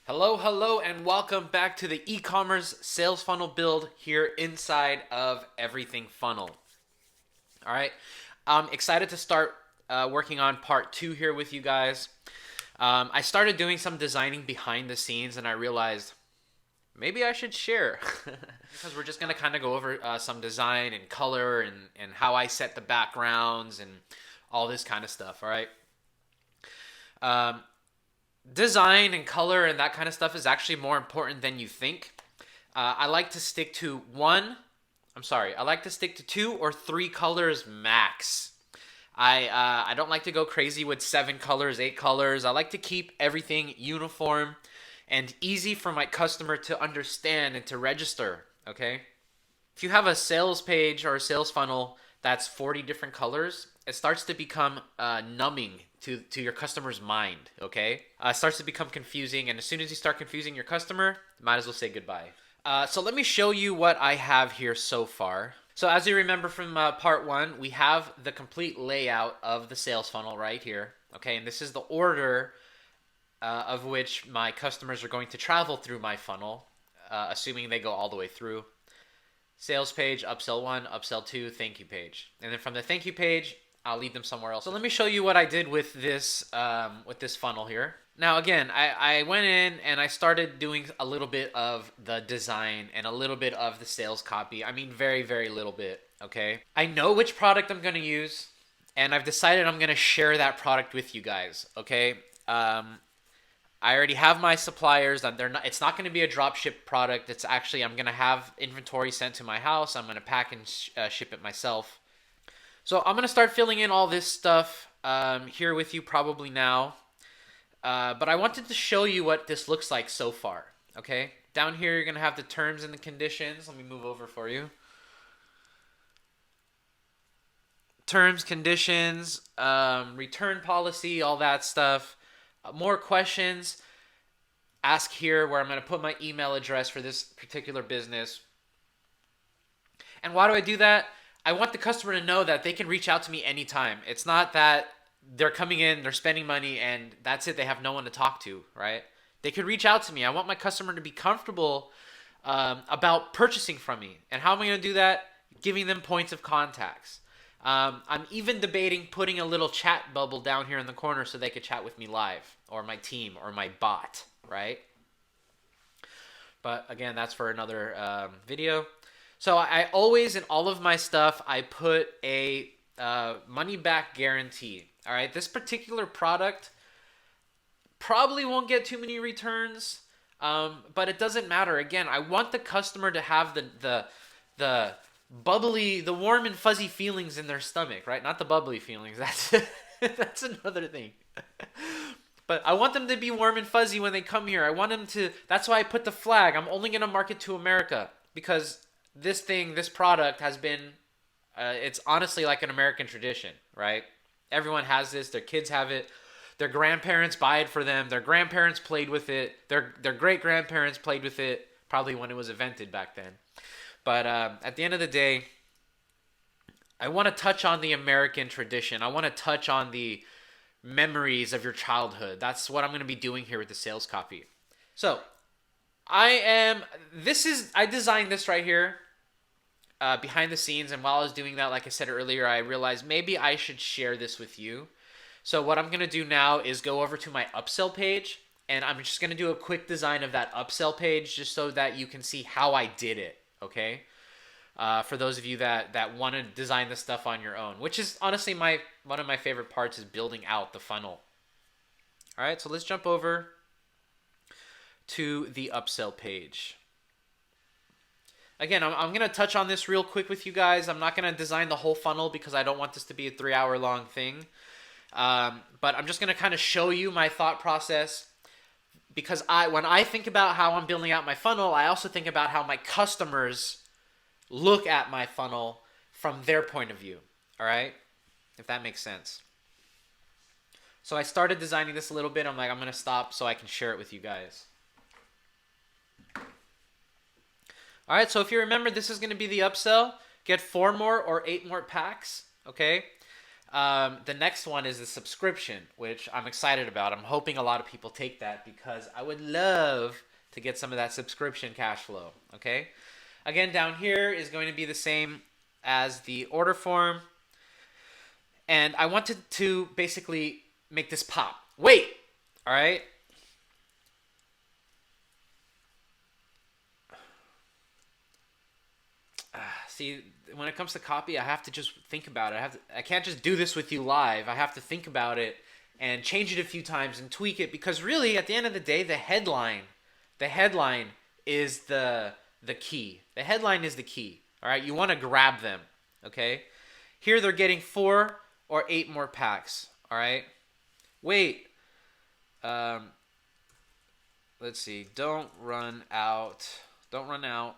Hello, and welcome back to the e-commerce sales funnel build here inside of Everything Funnel. All right, I'm excited to start working on part 2 here with you guys. I started doing some designing behind the scenes, and I realized maybe I should share because we're just gonna kind of go over some design and color and how I set the backgrounds and all this kind of stuff. All right. Um, Design and color and that kind of stuff is actually more important than you think. I like to stick to I like to stick to 2 or 3 colors max. I don't like to go crazy with 7 colors, 8 colors. I like to keep everything uniform and easy for my customer to understand and to register. Okay. If you have a sales page or a sales funnel that's 40 different colors, it starts to become numbing to your customer's mind, okay? It starts to become confusing, and as soon as you start confusing your customer, might as well say goodbye. So let me show you what I have here so far. So as you remember from part 1, we have the complete layout of the sales funnel right here, okay? And this is the order of which my customers are going to travel through my funnel, assuming they go all the way through. Sales page, upsell 1, upsell 2, thank you page. And then from the thank you page, I'll lead them somewhere else. So let me show you what I did with this funnel here. Now again, I went in and I started doing a little bit of the design and a little bit of the sales copy. I mean, very, very little bit, okay? I know which product I'm gonna use, and I've decided I'm gonna share that product with you guys, okay? I already have my suppliers. It's not going to be a drop ship product. It's actually, I'm going to have inventory sent to my house. I'm going to pack and ship it myself. So I'm going to start filling in all this stuff here with you probably now. But I wanted to show you what this looks like so far. Okay. Down here, you're going to have the terms and the conditions. Let me move over for you. Terms, conditions, return policy, all that stuff. More questions, ask here, where I'm going to put my email address for this particular business. And why do I do that? I want the customer to know that they can reach out to me anytime. It's not that they're coming in, they're spending money, and that's it. They have no one to talk to, right? They could reach out to me. I want my customer to be comfortable about purchasing from me. And how am I going to do that? Giving them points of contacts. I'm even debating putting a little chat bubble down here in the corner so they could chat with me live, or my team, or my bot, right? But again, that's for another video. So I always, in all of my stuff, I put a money back guarantee. All right, this particular product probably won't get too many returns, but it doesn't matter. Again, I want the customer to have the bubbly, the warm and fuzzy feelings in their stomach, right? Not the bubbly feelings. That's another thing. But I want them to be warm and fuzzy when they come here. I want them to. That's why I put the flag. I'm only gonna market to America because this product has been. It's honestly like an American tradition, right? Everyone has this. Their kids have it. Their grandparents buy it for them. Their grandparents played with it. Their great grandparents played with it. Probably when it was invented back then. But at the end of the day, I want to touch on the American tradition. I want to touch on the memories of your childhood. That's what I'm going to be doing here with the sales copy. So, I designed this right here behind the scenes. And while I was doing that, like I said earlier, I realized maybe I should share this with you. So what I'm going to do now is go over to my upsell page. And I'm just going to do a quick design of that upsell page just so that you can see how I did it. Okay, for those of you that want to design this stuff on your own, which is honestly one of my favorite parts is building out the funnel. All right, so let's jump over to the upsell page. Again, I'm going to touch on this real quick with you guys. I'm not going to design the whole funnel because I don't want this to be a 3-hour long thing. But I'm just going to kind of show you my thought process. Because when I think about how I'm building out my funnel, I also think about how my customers look at my funnel from their point of view. All right? If that makes sense. So I started designing this a little bit. I'm like, I'm going to stop so I can share it with you guys. All right, so if you remember, this is going to be the upsell. Get 4 more or 8 more packs. Okay? The next one is the subscription, which I'm excited about. I'm hoping a lot of people take that because I would love to get some of that subscription cash flow. Okay. Again, down here is going to be the same as the order form. And I wanted to basically make this pop. Wait. All right. See, when it comes to copy, I have to just think about it. I can't just do this with you live. I have to think about it and change it a few times and tweak it, because really, at the end of the day, the headline is the key. The headline is the key. All right, you want to grab them. Okay, here they're getting 4 or 8 more packs. All right, wait. Let's see. Don't run out. Don't run out.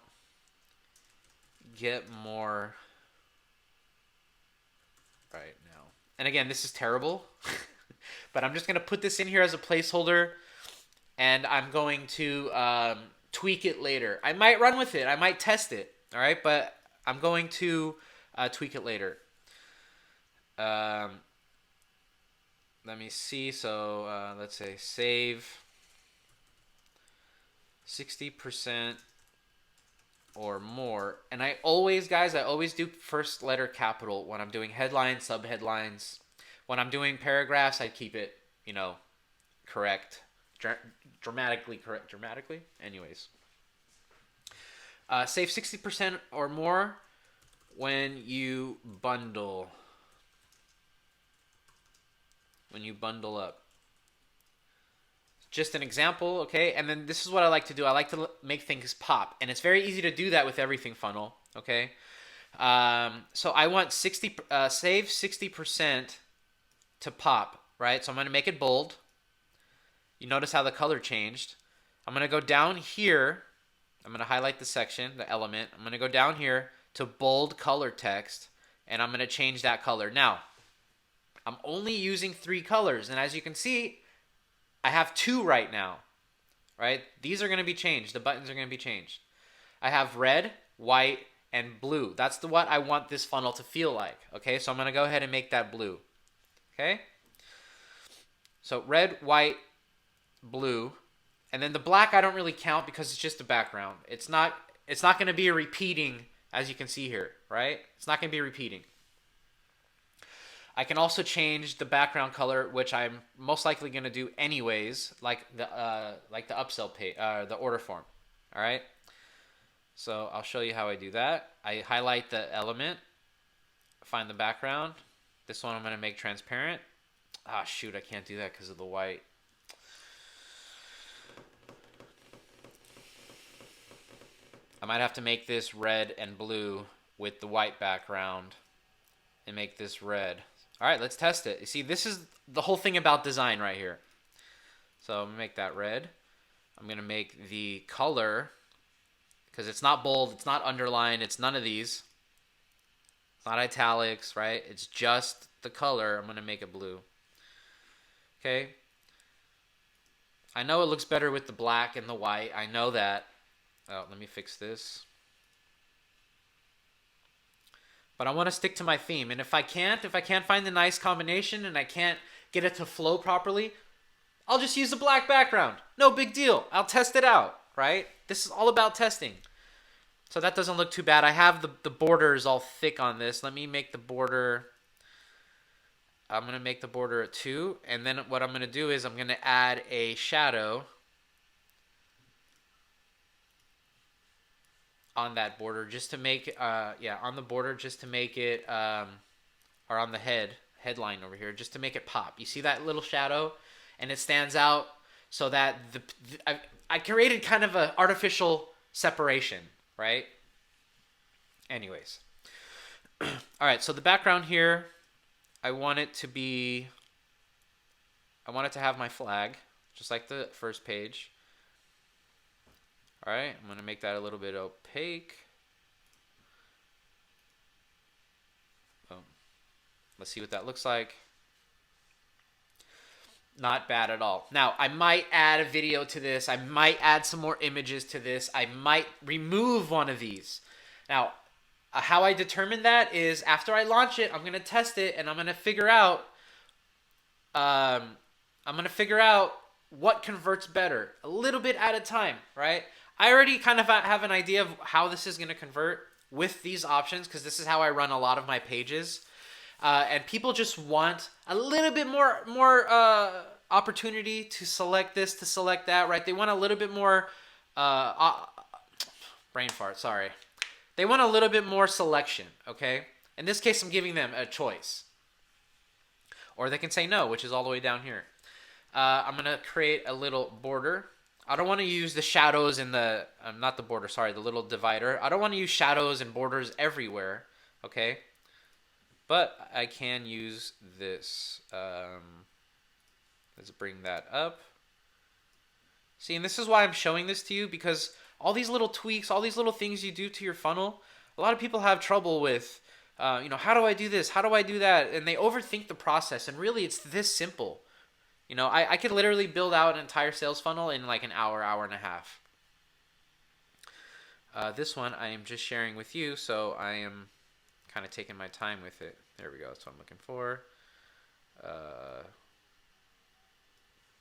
Get more right now. And again, this is terrible, but I'm just going to put this in here as a placeholder, and I'm going to tweak it later. I might run with it. I might test it. All right, but I'm going to tweak it later. Let me see. So let's say save 60% or more. And I always do first letter capital when I'm doing headlines, subheadlines. When I'm doing paragraphs, I keep it, correct, dramatically correct, anyways. Save 60% or more when you bundle up. Just an example, okay? And then this is what I like to do. I like to make things pop. And it's very easy to do that with everything funnel, okay? So I want save 60% to pop, right? So I'm going to make it bold. You notice how the color changed. I'm going to go down here. I'm going to highlight the section, the element. I'm going to go down here to bold color text, and I'm going to change that color. Now, I'm only using 3 colors, and as you can see, I have 2 right now, right? These are going to be changed. The buttons are going to be changed. I have red, white, and blue. That's what I want this funnel to feel like, okay? So I'm going to go ahead and make that blue, okay? So red, white, blue, and then the black I don't really count because it's just a background. It's not going to be a repeating, as you can see here, right? It's not going to be repeating. I can also change the background color, which I'm most likely going to do anyways, like the upsell page, the order form. All right. So I'll show you how I do that. I highlight the element, find the background. This one I'm going to make transparent. Ah, shoot, I can't do that because of the white. I might have to make this red and blue with the white background and make this red. All right, let's test it. You see, this is the whole thing about design right here. So I'm going to make that red. I'm going to make the color, because it's not bold, it's not underlined, it's none of these. It's not italics, right? It's just the color. I'm going to make it blue. Okay. I know it looks better with the black and the white. I know that. Oh, let me fix this. But I want to stick to my theme. And if I can't find the nice combination and I can't get it to flow properly, I'll just use the black background. No big deal. I'll test it out, right? This is all about testing. So that doesn't look too bad. I have the borders all thick on this. Let me make the border. I'm going to make the border a 2. And then what I'm going to do is I'm going to add a shadow on that border just to make on the border just to make it or on the headline over here just to make it pop. You see that little shadow, and it stands out so that I created kind of an artificial separation, right? Anyways. All right, so the background here, I want it to have my flag just like the first page. All right, I'm going to make that a little bit opaque. Boom. Let's see what that looks like. Not bad at all. Now, I might add a video to this. I might add some more images to this. I might remove one of these. Now, how I determine that is after I launch it, I'm gonna test it and I'm gonna figure out what converts better, a little bit at a time, right? I already kind of have an idea of how this is gonna convert with these options because this is how I run a lot of my pages, and people just want a little bit more opportunity to select this, to select that, right? They want a little bit more brain fart. Sorry. They want a little bit more selection, okay? In this case, I'm giving them a choice. Or they can say no, which is all the way down here. I'm going to create a little border. I don't want to use the shadows in the, not the border, sorry, the little divider. I don't want to use shadows and borders everywhere, okay? But I can use this. Let's bring that up. See, and this is why I'm showing this to you, because all these little tweaks, all these little things you do to your funnel, a lot of people have trouble with, how do I do this? How do I do that? And they overthink the process. And really, it's this simple. I could literally build out an entire sales funnel in like an hour, hour and a half. This one I am just sharing with you, so I am kind of taking my time with it. There we go. That's what I'm looking for.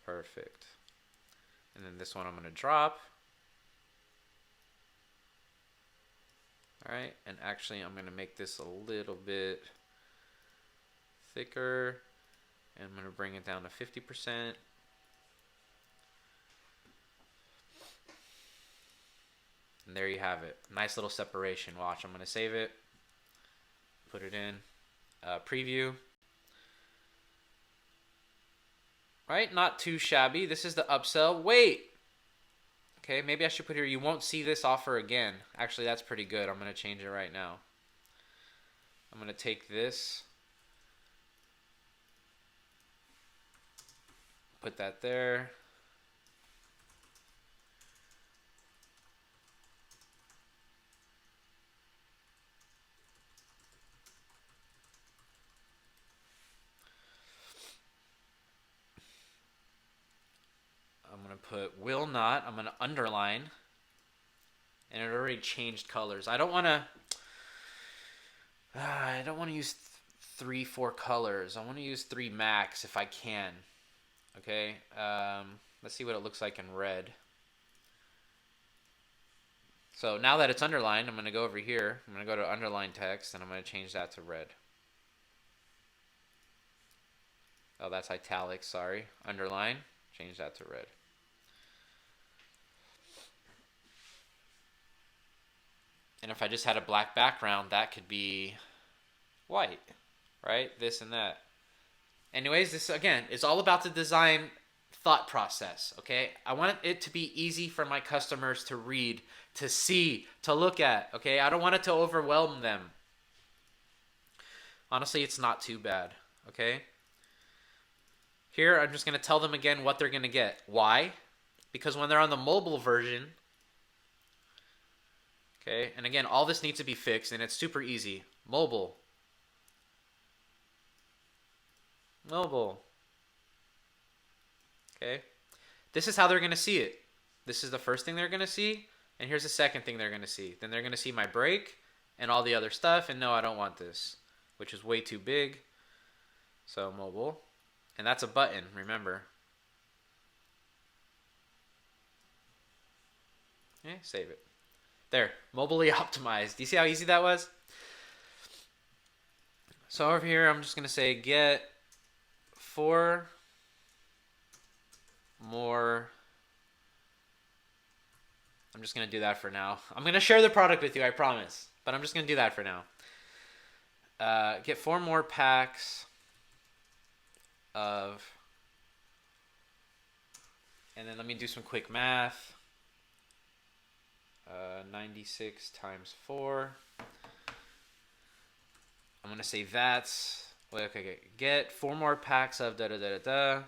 Perfect. And then this one I'm going to drop. All right, and actually I'm going to make this a little bit thicker, and I'm going to bring it down to 50%. And there you have it. Nice little separation. Watch, I'm going to save it, put it in, preview. Right, not too shabby. This is the upsell. Wait. Okay, maybe I should put here, you won't see this offer again. Actually, that's pretty good. I'm going to change it right now. I'm going to take this, put that there. I'm going to put will not. I'm going to underline. And it already changed colors. I don't want to use 3-4 colors. I want to use 3 max if I can. Okay. Let's see what it looks like in red. So now that it's underlined, I'm going to go over here. I'm going to go to underline text, and I'm going to change that to red. Oh, that's italics. Sorry. Underline. Change that to red. And if I just had a black background, that could be white, right? This and that. Anyways, this, again, is all about the design thought process, okay? I want it to be easy for my customers to read, to see, to look at, okay? I don't want it to overwhelm them. Honestly, it's not too bad, okay? Here, I'm just going to tell them again what they're going to get. Why? Because when they're on the mobile version, okay, and again, all this needs to be fixed, and it's super easy. Mobile. Okay. This is how they're going to see it. This is the first thing they're going to see, and here's the second thing they're going to see. Then they're going to see my break and all the other stuff, and no, I don't want this, which is way too big. So mobile. And that's a button, remember. Okay, save it. There, mobilely optimized. Do you see how easy that was? So over here, I'm just going to say get 4 more. I'm just going to do that for now. I'm going to share the product with you, I promise. But I'm just going to do that for now. Get 4 more packs of, and then let me do some quick math. 96 times 4. I'm going to say that's, okay, get 4 more packs of da-da-da-da-da.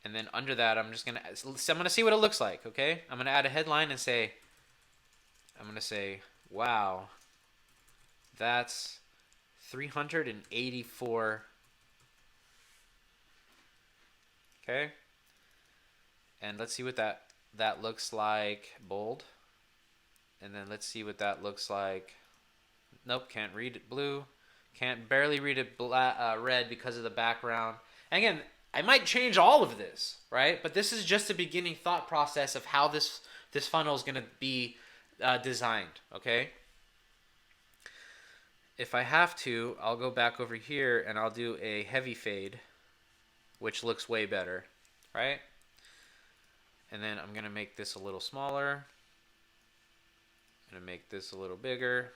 And then under that, I'm going to see what it looks like, okay? I'm going to add a headline and say, I'm going to say, wow, that's 384. Okay? And let's see what that looks like. Bold. And then let's see what that looks like. Nope, can't read it blue. Can't barely read it red because of the background. And again, I might change all of this, right? But this is just a beginning thought process of how this funnel is going to be designed, okay? If I have to, I'll go back over here and I'll do a heavy fade, which looks way better, right? And then I'm going to make this a little smaller. I'm going to make this a little bigger.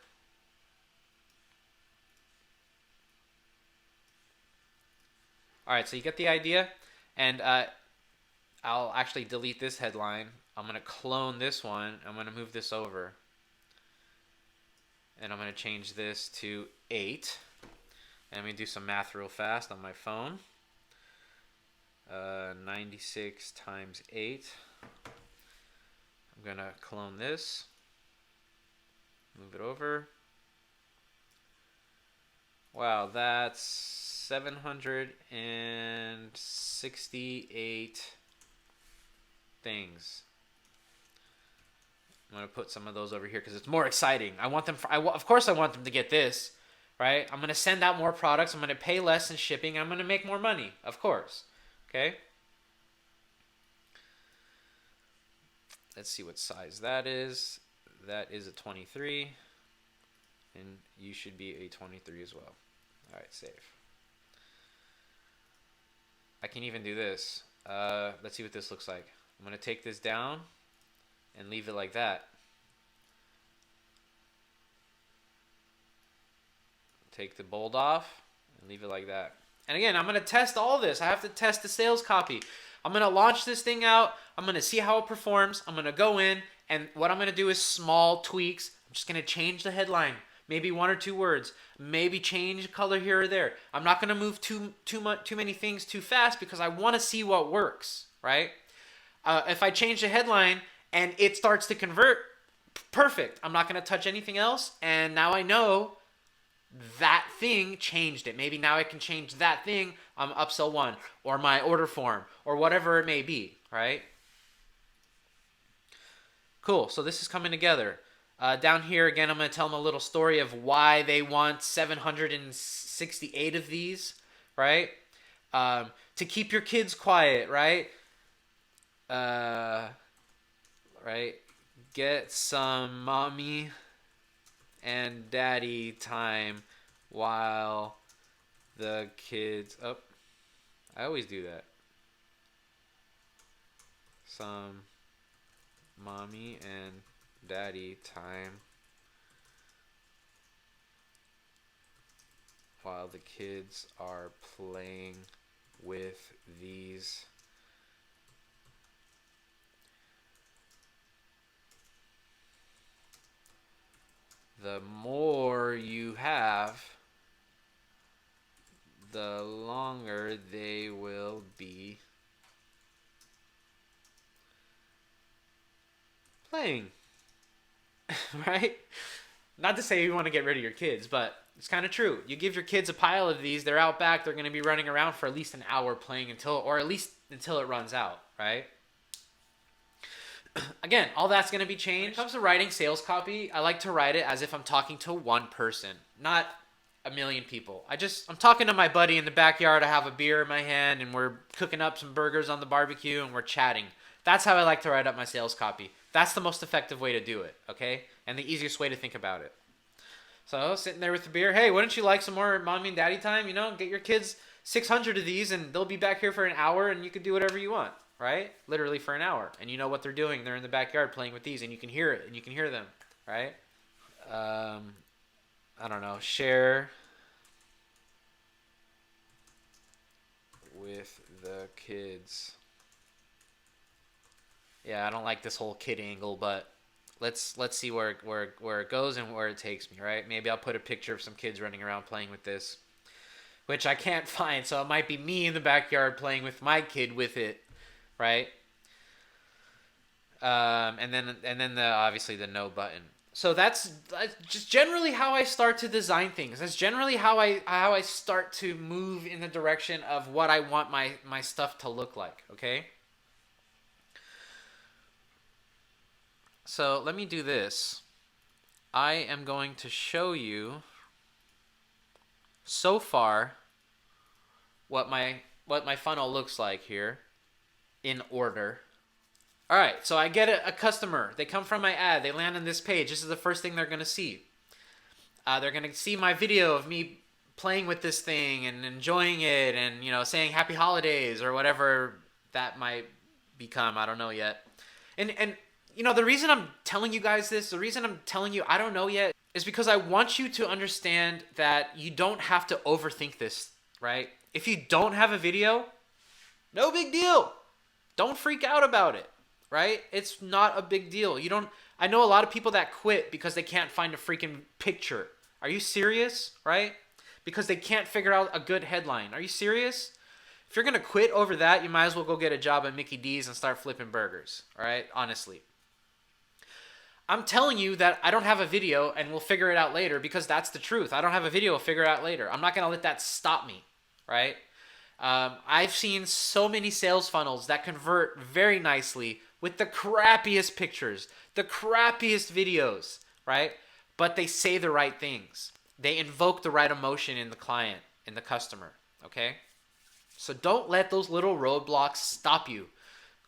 All right, so you get the idea. And I'll actually delete this headline. I'm going to clone this one. I'm going to move this over. And I'm going to change this to 8. And I'm going to do some math real fast on my phone. 96 times 8. I'm going to clone this. Move it over. Wow, that's 768 things. I'm going to put some of those over here because it's more exciting. I want them, of course I want them to get this, right? I'm going to send out more products. I'm going to pay less in shipping. I'm going to make more money, of course. Okay? Let's see what size that is. That is a 23. And you should be a 23 as well. All right, save. I can even do this. Let's see what this looks like. I'm going to take this down and leave it like that. Take the bold off and leave it like that. And again, I'm going to test all this. I have to test the sales copy. I'm going to launch this thing out. I'm going to see how it performs. I'm going to go in, and what I'm going to do is small tweaks. I'm just going to change the headline. Maybe 1 or 2 words. Maybe change color here or there. I'm not going to move too many things too fast because I want to see what works, right? If I change the headline and it starts to convert, perfect. I'm not going to touch anything else, and now I know that thing changed it. Maybe now I can change that thing on upsell 1 or my order form or whatever it may be, right? Cool. So this is coming together. Down here, again, I'm going to tell them a little story of why they want 768 of these, right? To keep your kids quiet, right? Right? Get some mommy and daddy time while the kids... Oh, I always do that. Some mommy and daddy time while the kids are playing with these the more you have, the longer they will be playing. Right? Not to say you want to get rid of your kids, but it's kind of true. You give your kids a pile of these, they're out back, they're going to be running around for at least an hour playing until it runs out, right? Again, all that's going to be changed. When it comes to writing sales copy, I like to write it as if I'm talking to one person, not a million people. I'm talking to my buddy in the backyard. I have a beer in my hand and we're cooking up some burgers on the barbecue and we're chatting. That's how I like to write up my sales copy. That's the most effective way to do it, okay? And the easiest way to think about it. So, sitting there with the beer, hey, wouldn't you like some more mommy and daddy time? You know, get your kids 600 of these and they'll be back here for an hour and you can do whatever you want, right? Literally for an hour. And you know what they're doing. They're in the backyard playing with these and you can hear it and you can hear them, right? I don't know, share with the kids. Yeah, I don't like this whole kid angle, but let's see where it goes and where it takes me, right? Maybe I'll put a picture of some kids running around playing with this, which I can't find, so it might be me in the backyard playing with my kid with it, right? And then obviously the no button. So that's just generally how I start to design things. That's generally how I start to move in the direction of what I want my stuff to look like, okay? So let me do this. I am going to show you so far what my funnel looks like here in order. All right, so I get a customer. They come from my ad. They land on this page. This is the first thing they're going to see. They're going to see my video of me playing with this thing and enjoying it and, saying happy holidays or whatever that might become. I don't know yet. And the reason I'm telling you guys this, the reason I'm telling you I don't know yet is because I want you to understand that you don't have to overthink this, right? If you don't have a video, no big deal. Don't freak out about it, right? It's not a big deal. I know a lot of people that quit because they can't find a freaking picture. Are you serious, right? Because they can't figure out a good headline. Are you serious? If you're going to quit over that, you might as well go get a job at Mickey D's and start flipping burgers, all right? Honestly. I'm telling you that I don't have a video and we'll figure it out later because that's the truth. I don't have a video, we'll figure it out later. I'm not going to let that stop me, right? I've seen so many sales funnels that convert very nicely with the crappiest pictures, the crappiest videos, right? But they say the right things. They invoke the right emotion in the client, in the customer, okay? So don't let those little roadblocks stop you,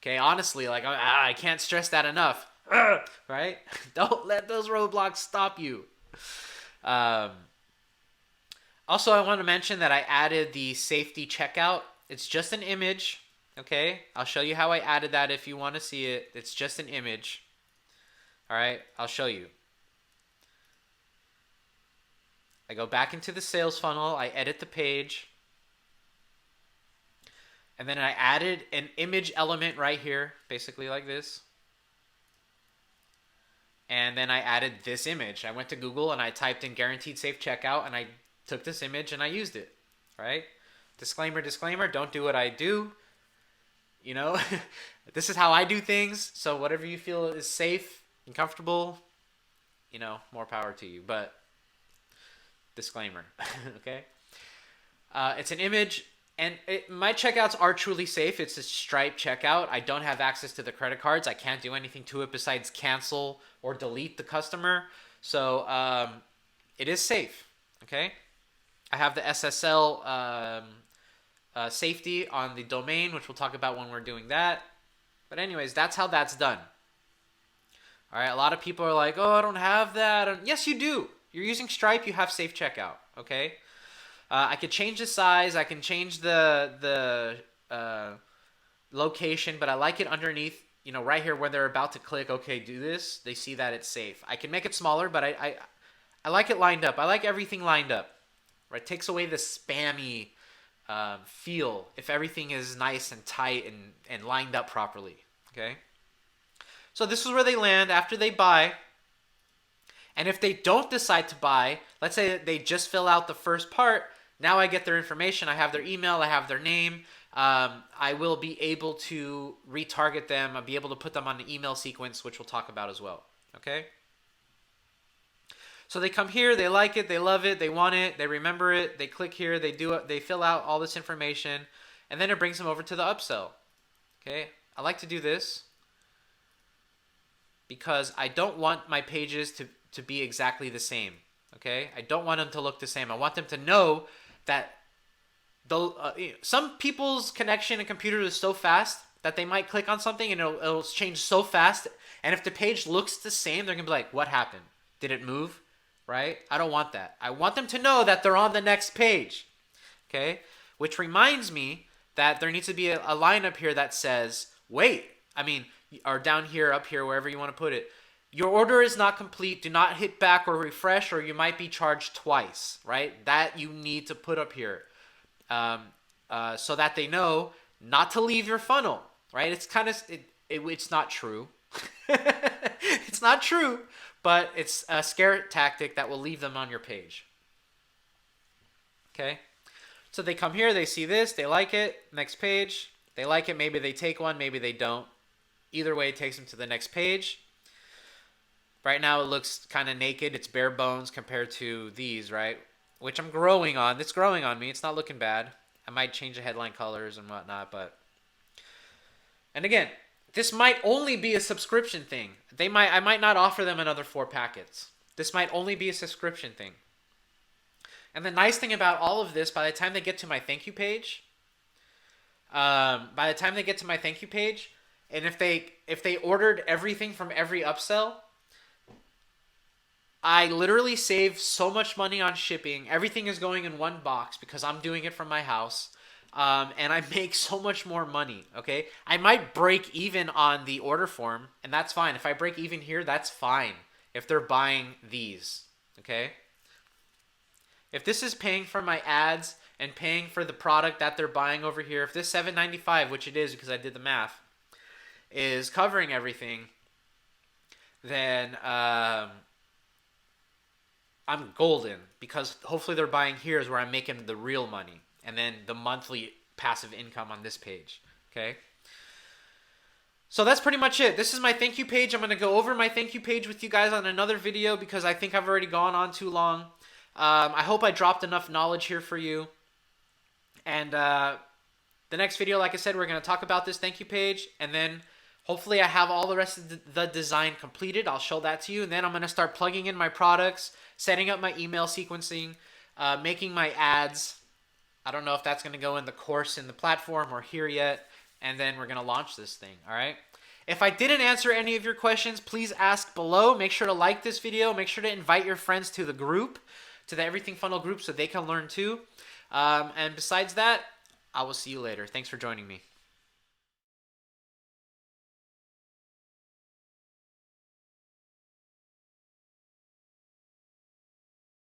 okay? Honestly, I can't stress that enough, right? Don't let those roadblocks stop you. Also, I want to mention that I added the safety checkout. It's just an image, okay? I'll show you how I added that if you want to see it. It's just an image. All right, I'll show you. I go back into the sales funnel. I edit the page. And then I added an image element right here, basically like this. And then I added this image. I went to Google and I typed in guaranteed safe checkout and I took this image and I used it, right? Disclaimer, disclaimer, don't do what I do. This is how I do things. So whatever you feel is safe and comfortable, more power to you. But disclaimer, okay? It's an image, and my checkouts are truly safe. It's a Stripe checkout. I don't have access to the credit cards. I can't do anything to it besides cancel or delete the customer. So it is safe, okay? I have the SSL safety on the domain, which we'll talk about when we're doing that. But anyways, that's how that's done. All right, a lot of people are like, oh, I don't have that. Yes, you do. You're using Stripe, you have safe checkout, okay? I could change the size, I can change the location, but I like it underneath, right here where they're about to click, okay, do this, they see that it's safe. I can make it smaller, but I like it lined up. I like everything lined up, right? It takes away the spammy feel if everything is nice and tight and lined up properly, okay? So this is where they land after they buy. And if they don't decide to buy, let's say that they just fill out the first part, now I get their information, I have their email, I have their name, I will be able to retarget them, I'll be able to put them on the email sequence, which we'll talk about as well, okay? So they come here, they like it, they love it, they want it, they remember it, they click here, they do it, they fill out all this information, and then it brings them over to the upsell, okay? I like to do this because I don't want my pages to be exactly the same, okay? I don't want them to look the same. I want them to know that some people's connection and computer is so fast that they might click on something and it'll change so fast. And if the page looks the same, they're going to be like, what happened? Did it move? Right? I don't want that. I want them to know that they're on the next page, okay? Which reminds me that there needs to be a line up here that says, or down here, up here, wherever you want to put it. Your order is not complete. Do not hit back or refresh or you might be charged twice, right? That you need to put up here so that they know not to leave your funnel, right? It's kind of, it's not true. It's not true, but it's a scare tactic that will leave them on your page. Okay? So they come here, they see this, they like it, next page, they like it, maybe they take one, maybe they don't. Either way, it takes them to the next page. Right now it looks kind of naked. It's bare bones compared to these, right? Which I'm growing on. It's growing on me. It's not looking bad. I might change the headline colors and whatnot, but... And again, this might only be a subscription thing. I might not offer them another 4 packets. This might only be a subscription thing. And the nice thing about all of this, by the time they get to my thank you page, and if they ordered everything from every upsell, I literally save so much money on shipping. Everything is going in one box because I'm doing it from my house. And I make so much more money, okay? I might break even on the order form, and that's fine. If I break even here, that's fine if they're buying these, okay? If this is paying for my ads and paying for the product that they're buying over here, if this $7.95, which it is because I did the math, is covering everything, then I'm golden, because hopefully they're buying here is where I'm making the real money, and then the monthly passive income on this page, okay? So that's pretty much it. This is my thank you page. I'm going to go over my thank you page with you guys on another video because I think I've already gone on too long. I hope I dropped enough knowledge here for you. And the next video, like I said, we're going to talk about this thank you page, and then hopefully I have all the rest of the design completed. I'll show that to you, and then I'm going to start plugging in my products, setting up my email sequencing, making my ads. I don't know if that's going to go in the course in the platform or here yet, and then we're going to launch this thing, all right? If I didn't answer any of your questions, please ask below. Make sure to like this video. Make sure to invite your friends to the group, to the Everything Funnel group, so they can learn too. And besides that, I will see you later. Thanks for joining me.